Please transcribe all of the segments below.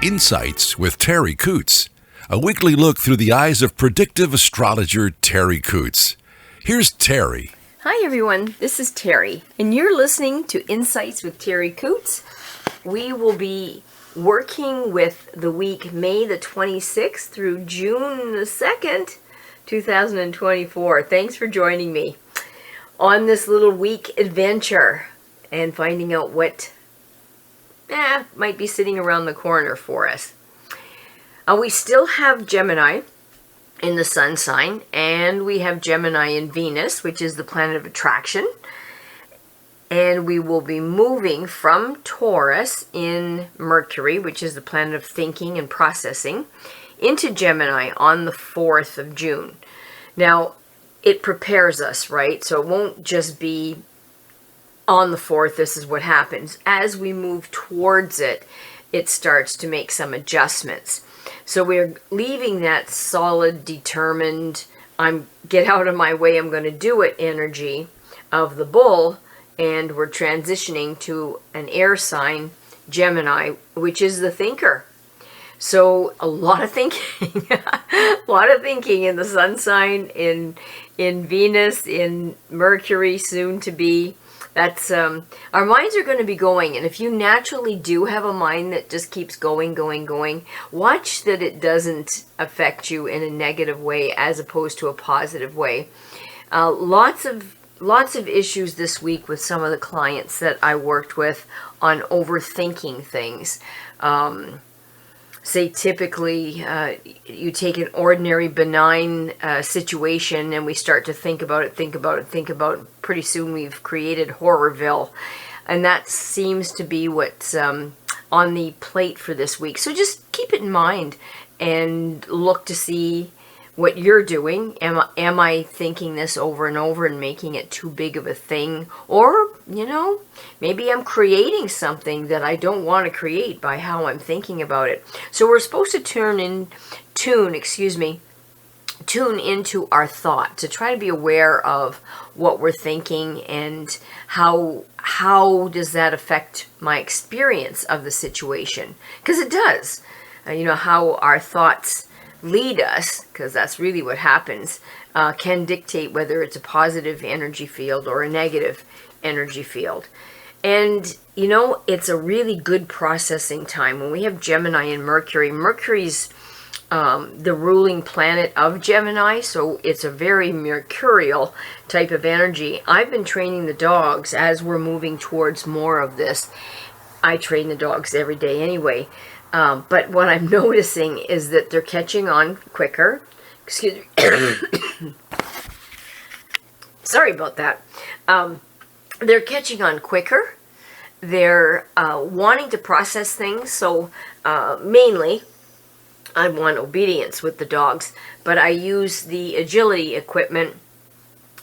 Insights with Terri Ep.170 a weekly look through the eyes of predictive astrologer Terri Ep.170. Here's Terri. Hi everyone, this is Terri, and you're listening to Insights with Terri Ep.170. We will be working with the week May the 26th through June the 2nd, 2024. Thanks for joining me on this little week adventure and finding out what might be sitting around the corner for us. We still have Gemini in the sun sign, and we have Gemini in Venus, which is the planet of attraction. And we will be moving from Taurus in Mercury, which is the planet of thinking and processing, into Gemini on the 4th of June. Now, it prepares us, right? So it won't just be on the 4th, this is what happens. As we move towards it, it starts to make some adjustments. So we're leaving that solid, determined, get out of my way, I'm going to do it energy of the bull, and we're transitioning to an air sign, Gemini, which is the thinker. So a lot of thinking, a lot of thinking in the sun sign, in Venus, in Mercury, soon to be. That's our minds are going to be going, and if you naturally do have a mind that just keeps going, watch that it doesn't affect you in a negative way as opposed to a positive way. Lots of issues this week with some of the clients that I worked with on overthinking things. Say typically you take an ordinary benign situation and we start to think about it. Pretty soon we've created Horrorville. And that seems to be what's on the plate for this week. So just keep it in mind and look to see what you're doing. Am I thinking this over and over and making it too big of a thing? Or, maybe I'm creating something that I don't want to create by how I'm thinking about it. So we're supposed to tune into our thought, to try to be aware of what we're thinking and how does that affect my experience of the situation. Because it does. How our thoughts lead us, because that's really what happens, can dictate whether it's a positive energy field or a negative energy field. And it's a really good processing time when we have Gemini and Mercury. Mercury's the ruling planet of Gemini, so it's a very mercurial type of energy. I've been training the dogs as we're moving towards more of this. I train the dogs every day anyway. But what I'm noticing is that they're catching on quicker. Excuse me. Sorry about that. They're catching on quicker. They're wanting to process things. So mainly, I want obedience with the dogs. But I use the agility equipment,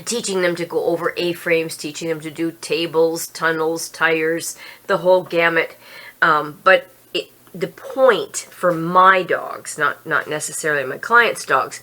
teaching them to go over A-frames, teaching them to do tables, tunnels, tires, the whole gamut. But the point for my dogs, not necessarily my clients' dogs,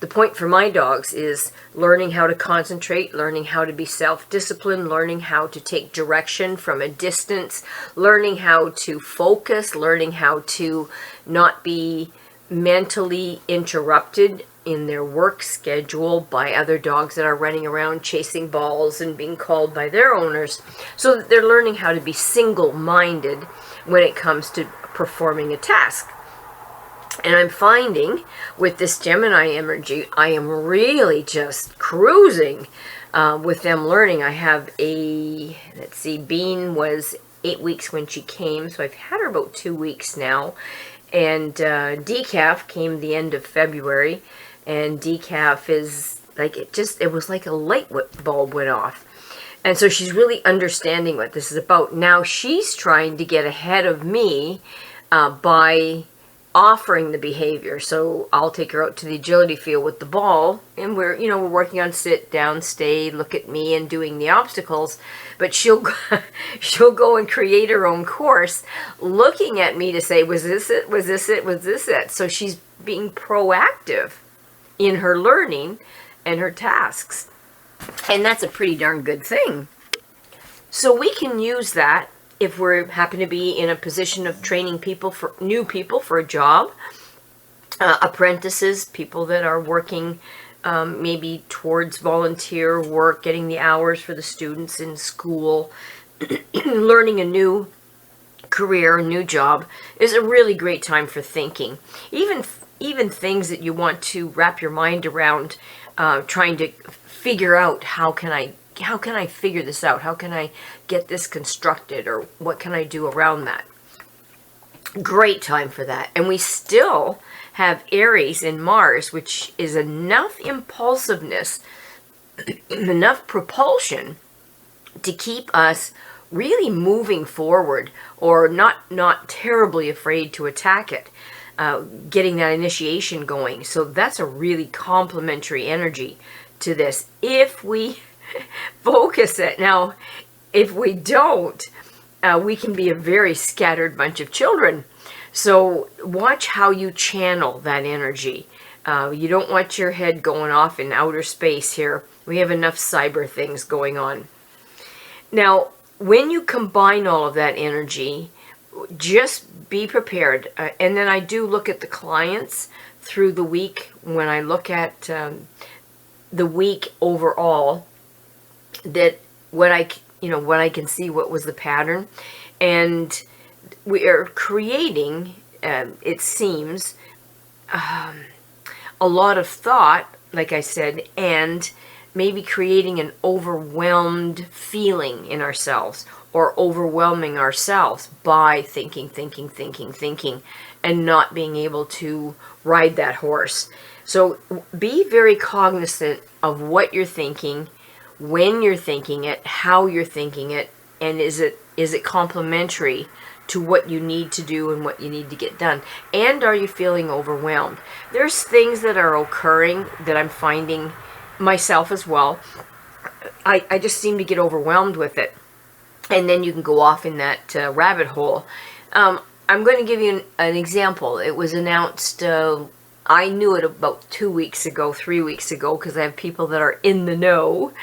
the point for my dogs is learning how to concentrate, learning how to be self-disciplined, learning how to take direction from a distance, learning how to focus, learning how to not be mentally interrupted in their work schedule by other dogs that are running around chasing balls and being called by their owners. So that they're learning how to be single-minded when it comes to performing a task. And I'm finding with this Gemini energy, I am really just cruising with them learning. I have Bean was 8 weeks when she came, so I've had her about 2 weeks now. And Decaf came the end of February, and Decaf is like, it was like a light bulb went off. And so she's really understanding what this is about. Now she's trying to get ahead of me by offering the behavior. So I'll take her out to the agility field with the ball, and we're working on sit down, stay, look at me, and doing the obstacles. But she'll go and create her own course, looking at me to say, was this it? Was this it? Was this it? So she's being proactive in her learning and her tasks. And that's a pretty darn good thing. So we can use that if we happen to be in a position of training new people for a job, apprentices, people that are working maybe towards volunteer work, getting the hours for the students in school, learning a new career, a new job, is a really great time for thinking. Even things that you want to wrap your mind around, trying to figure out how can I figure this out? How can I get this constructed, or what can I do around that? Great time for that. And we still have Aries in Mars, which is enough impulsiveness, enough propulsion to keep us really moving forward, or not terribly afraid to attack it, getting that initiation going. So that's a really complementary energy to this if we focus it. Now, if we don't, we can be a very scattered bunch of children. So watch how you channel that energy. You don't want your head going off in outer space here. We have enough cyber things going on. Now, when you combine all of that energy, just be prepared. And then I do look at the clients through the week. When I look at the week overall, that what I can see what was the pattern, and we are creating, it seems, a lot of thought, like I said, and maybe creating an overwhelmed feeling in ourselves, or overwhelming ourselves by thinking, and not being able to ride that horse. So be very cognizant of what you're thinking, when you're thinking it, how you're thinking it, and is it complementary to what you need to do and what you need to get done? And are you feeling overwhelmed? There's things that are occurring that I'm finding myself as well. I just seem to get overwhelmed with it. And then you can go off in that rabbit hole. I'm going to give you an example. It was announced, I knew it about 2 weeks ago, 3 weeks ago, because I have people that are in the know.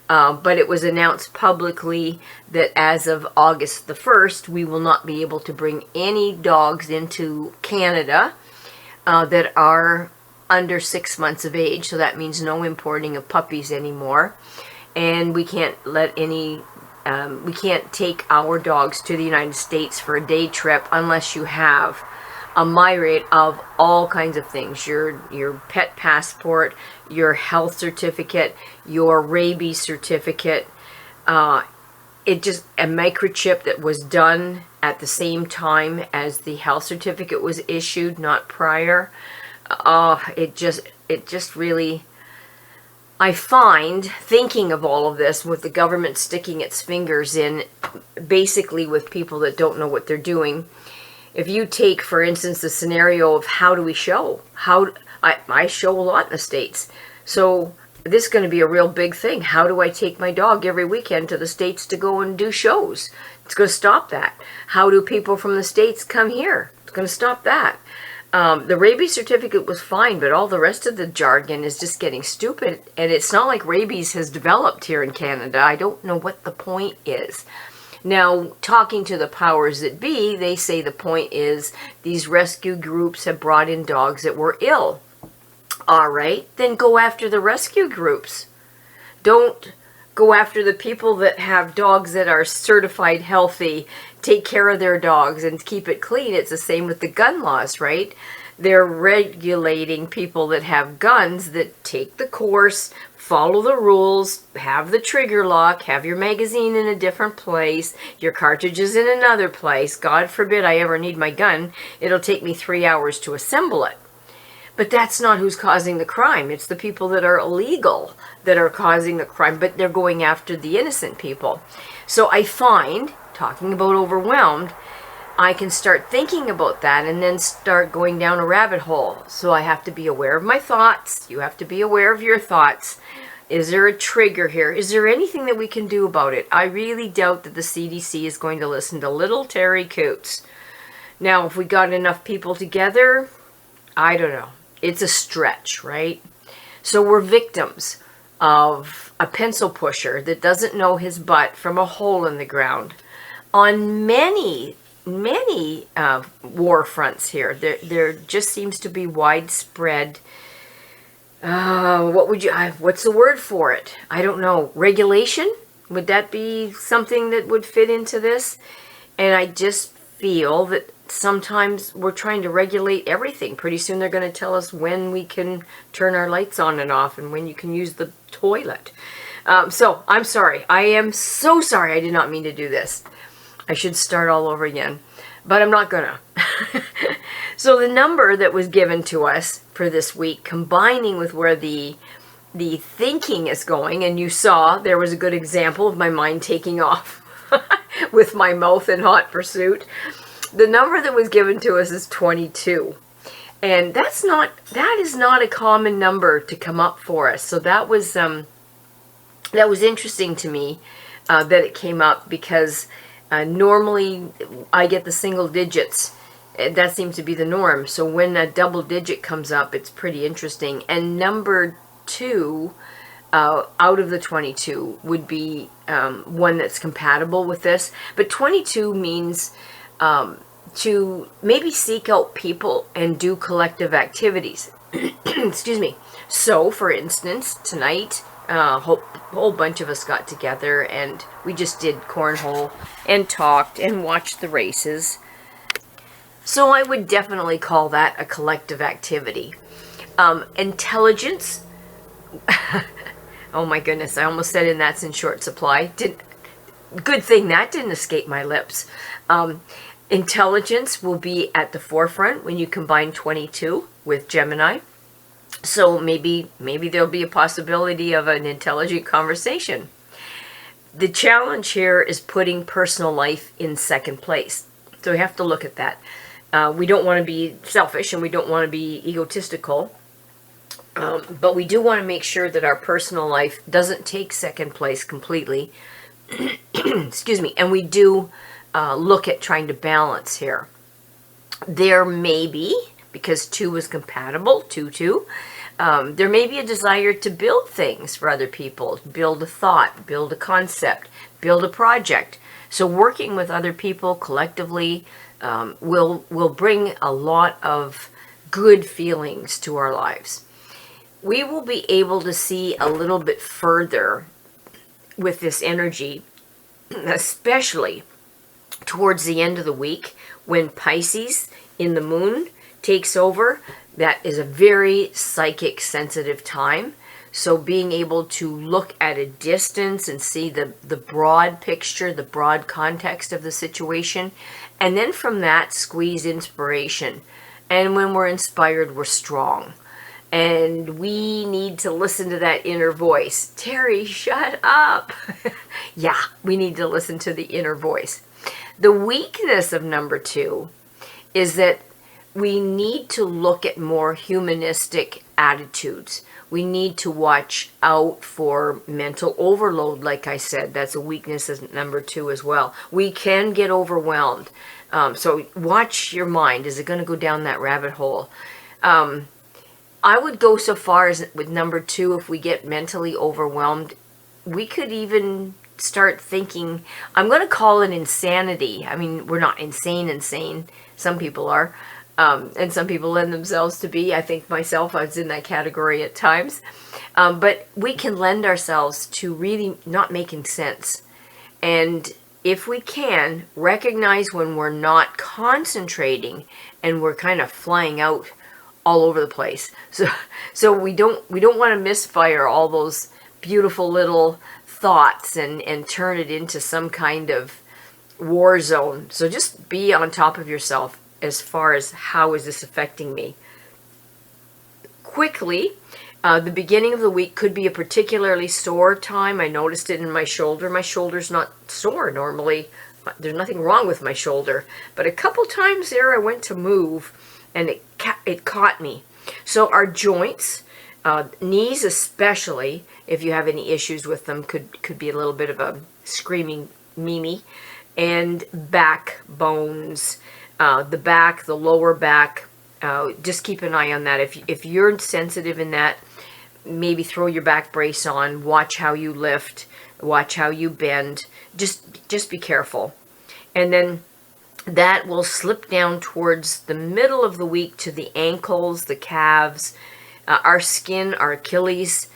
But it was announced publicly that as of August the 1st, we will not be able to bring any dogs into Canada that are under 6 months of age. So that means no importing of puppies anymore. And we can't we can't take our dogs to the United States for a day trip unless you have a myriad of all kinds of things: your pet passport, your health certificate, your rabies certificate, a microchip that was done at the same time as the health certificate was issued, not prior. It just really, I find, thinking of all of this, with the government sticking its fingers in, basically with people that don't know what they're doing. If you take, for instance, the scenario of how do we show? I show a lot in the States. So this is going to be a real big thing. How do I take my dog every weekend to the States to go and do shows? It's going to stop that. How do people from the States come here? It's going to stop that. The rabies certificate was fine, but all the rest of the jargon is just getting stupid. And it's not like rabies has developed here in Canada. I don't know what the point is. Now, talking to the powers that be, they say the point is these rescue groups have brought in dogs that were ill. All right, then go after the rescue groups. Don't go after the people that have dogs that are certified healthy, take care of their dogs and keep it clean. It's the same with the gun laws, right? They're regulating people that have guns that take the course, follow the rules, have the trigger lock, have your magazine in a different place, your cartridges in another place. God forbid I ever need my gun. It'll take me 3 hours to assemble it. But that's not who's causing the crime. It's the people that are illegal that are causing the crime, but they're going after the innocent people. So I find, talking about overwhelmed, I can start thinking about that and then start going down a rabbit hole. So I have to be aware of my thoughts. You have to be aware of your thoughts. Is there a trigger here? Is there anything that we can do about it? I really doubt that the CDC is going to listen to little Terri Coots. Now, if we got enough people together, I don't know. It's a stretch, right? So we're victims of a pencil pusher that doesn't know his butt from a hole in the ground. on many war fronts here. There just seems to be widespread, what's the word for it? I don't know. Regulation? Would that be something that would fit into this? And I just feel that sometimes we're trying to regulate everything. Pretty soon they're going to tell us when we can turn our lights on and off and when you can use the toilet. So I'm sorry. I am so sorry. I did not mean to do this. I should start all over again, but I'm not gonna. So the number that was given to us for this week, combining with where the thinking is going, and you saw there was a good example of my mind taking off with my mouth in hot pursuit. The number that was given to us is 22. And that is not a common number to come up for us. So that was interesting to me that it came up, because normally I get the single digits. That seems to be the norm. So when a double digit comes up, it's pretty interesting. And number 2 out of the 22 would be one that's compatible with this. But 22 means to maybe seek out people and do collective activities. Excuse me. So, for instance, tonight, a whole bunch of us got together and we just did cornhole and talked and watched the races. So I would definitely call that a collective activity. Intelligence. Oh my goodness, I almost said "and that's in short supply." Good thing that didn't escape my lips. Intelligence will be at the forefront when you combine 22 with Gemini. So maybe there'll be a possibility of an intelligent conversation. The challenge here is putting personal life in second place. So we have to look at that. We don't want to be selfish and we don't want to be egotistical. But we do want to make sure that our personal life doesn't take second place completely. Excuse me. And we do look at trying to balance here. There may be, because 2 is compatible, 2. There may be a desire to build things for other people, build a thought, build a concept, build a project. So working with other people collectively will bring a lot of good feelings to our lives. We will be able to see a little bit further with this energy, especially towards the end of the week when Pisces in the moon takes over. That is a very psychic sensitive time. So being able to look at a distance and see the broad picture, the broad context of the situation, and then from that squeeze inspiration. And when we're inspired, we're strong. And we need to listen to that inner voice. Terry, shut up. Yeah, we need to listen to the inner voice. The weakness of number 2 is that we need to look at more humanistic attitudes. We need to watch out for mental overload, like I said. That's a weakness of number 2 as well. We can get overwhelmed. So watch your mind. Is it going to go down that rabbit hole? I would go so far as with number 2, if we get mentally overwhelmed, we could even start thinking, I'm going to call it insanity. I mean, we're not insane. Some people are. And some people lend themselves to be. I think myself, I was in that category at times. But we can lend ourselves to really not making sense. And if we can, recognize when we're not concentrating and we're kind of flying out all over the place. So we don't want to misfire all those beautiful little thoughts and turn it into some kind of war zone. So just be on top of yourself as far as how is this affecting me. Quickly, the beginning of the week could be a particularly sore time. I noticed it in my shoulder. My shoulder's not sore normally. There's nothing wrong with my shoulder. But a couple times there I went to move and it caught me. So our joints, knees especially, if you have any issues with them, could be a little bit of a screaming Mimi. And back bones, the back, the lower back, just keep an eye on that. If you're sensitive in that, maybe throw your back brace on, watch how you lift, watch how you bend, just be careful. And then that will slip down towards the middle of the week to the ankles, the calves, our skin, our Achilles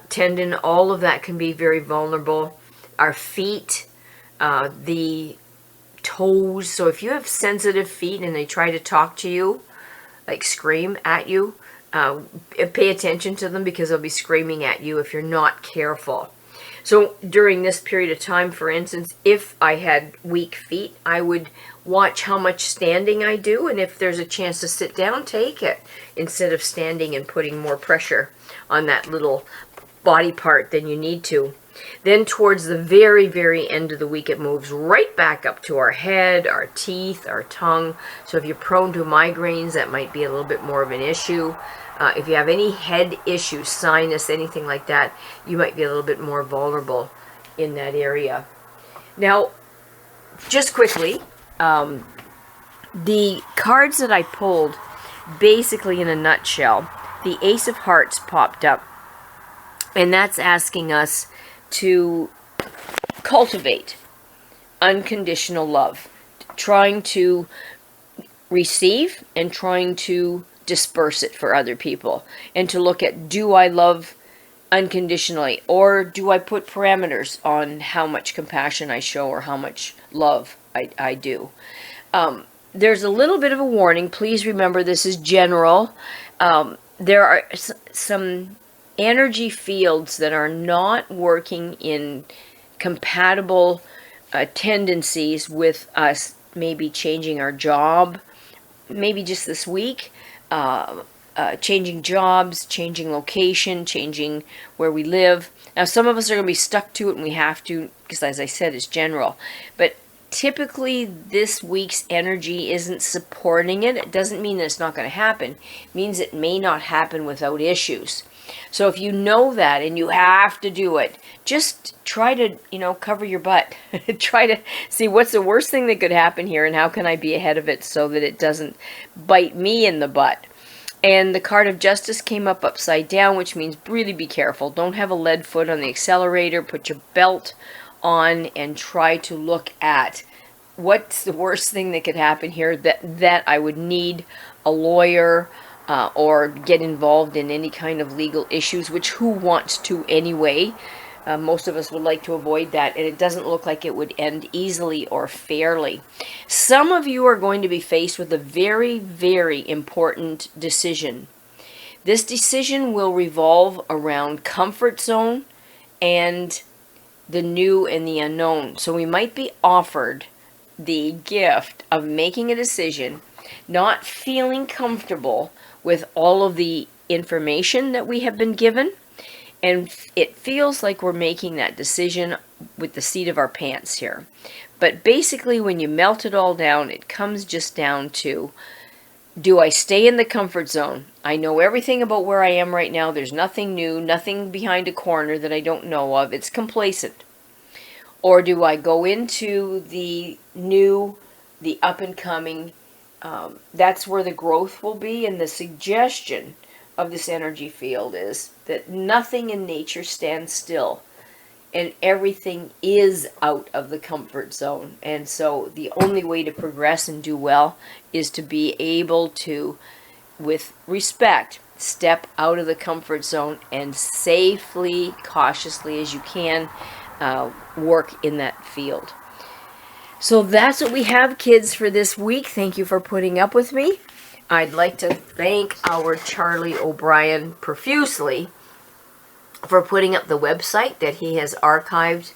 tendon, all of that can be very vulnerable. Our feet, the toes. So if you have sensitive feet and they try to talk to you, like scream at you, pay attention to them, because they'll be screaming at you if you're not careful. So during this period of time, for instance, if I had weak feet, I would watch how much standing I do, and if there's a chance to sit down, take it, instead of standing and putting more pressure on that little body part than you need to. Then towards the very, very end of the week, it moves right back up to our head, our teeth, our tongue. So if you're prone to migraines, that might be a little bit more of an issue. If you have any head issues, sinus, anything like that, you might be a little bit more vulnerable in that area. Now, just quickly, the cards that I pulled, basically in a nutshell, the Ace of Hearts popped up, and that's asking us to cultivate unconditional love, trying to receive and trying to disperse it for other people, and to look at, do I love unconditionally, or do I put parameters on how much compassion I show or how much love I do. There's a little bit of a warning. Please remember, this is general. There are some energy fields that are not working in compatible tendencies with us maybe changing our job, maybe just this week, changing jobs, changing location, changing where we live. Now, some of us are going to be stuck to it, and we have to, because as I said, it's general. But typically, this week's energy isn't supporting it. It doesn't mean that it's not going to happen. It means it may not happen without issues. So if you know that and you have to do it, just try to, cover your butt. Try to see what's the worst thing that could happen here, and how can I be ahead of it so that it doesn't bite me in the butt. And the card of Justice came up upside down, which means really be careful. Don't have a lead foot on the accelerator. Put your belt on and try to look at what's the worst thing that could happen here, that I would need a lawyer or get involved in any kind of legal issues, which who wants to anyway? Most of us would like to avoid that, and it doesn't look like it would end easily or fairly. Some of you are going to be faced with a very, very important decision. This decision will revolve around comfort zone and the new and the unknown. So we might be offered the gift of making a decision, not feeling comfortable with all of the information that we have been given. And it feels like we're making that decision with the seat of our pants here. But basically, when you melt it all down, it comes just down to, do I stay in the comfort zone? I know everything about where I am right now. There's nothing new, nothing behind a corner that I don't know of. It's complacent. Or do I go into the new, the up and coming? That's where the growth will be. And the suggestion of this energy field is that nothing in nature stands still, and everything is out of the comfort zone. And so the only way to progress and do well is to be able to, with respect, step out of the comfort zone and safely, cautiously as you can, work in that field. So that's what we have, kids, for this week. Thank you for putting up with me. I'd like to thank our Charlie O'Brien profusely for putting up the website that he has archived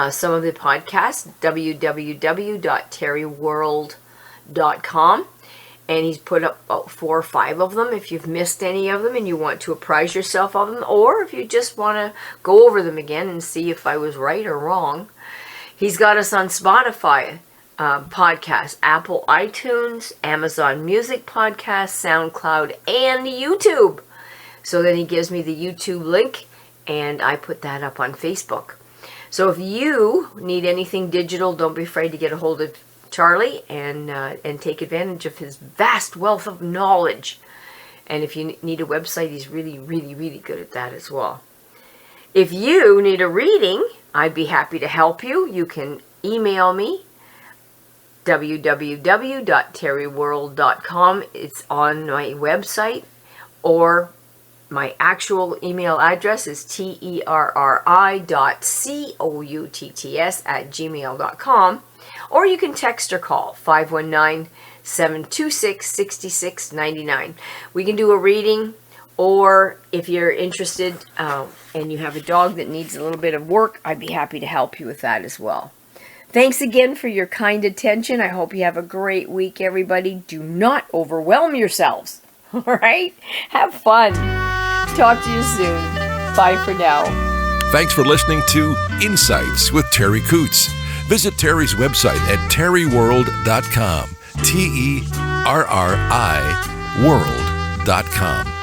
some of the podcasts, www.terriworld.com. And he's put up about 4 or 5 of them. If you've missed any of them and you want to apprise yourself of them, or if you just want to go over them again and see if I was right or wrong. He's got us on Spotify podcast, Apple iTunes, Amazon Music Podcast, SoundCloud, and YouTube. So then he gives me the YouTube link, and I put that up on Facebook. So if you need anything digital, don't be afraid to get a hold of Charlie and take advantage of his vast wealth of knowledge. And if you need a website, he's really, really, really good at that as well. If you need a reading, I'd be happy to help you. You can email me www.terriworld.com. It's on my website, or my actual email address is terri.coutts@gmail.com, or you can text or call 519-726-6699. We can do a reading, or if you're interested and you have a dog that needs a little bit of work, I'd be happy to help you with that as well. Thanks again for your kind attention. I hope you have a great week, everybody. Do not overwhelm yourselves. All right? Have fun. Talk to you soon. Bye for now. Thanks for listening to Insights with Terri Coots. Visit Terri's website at terriworld.com. TERRI world.com.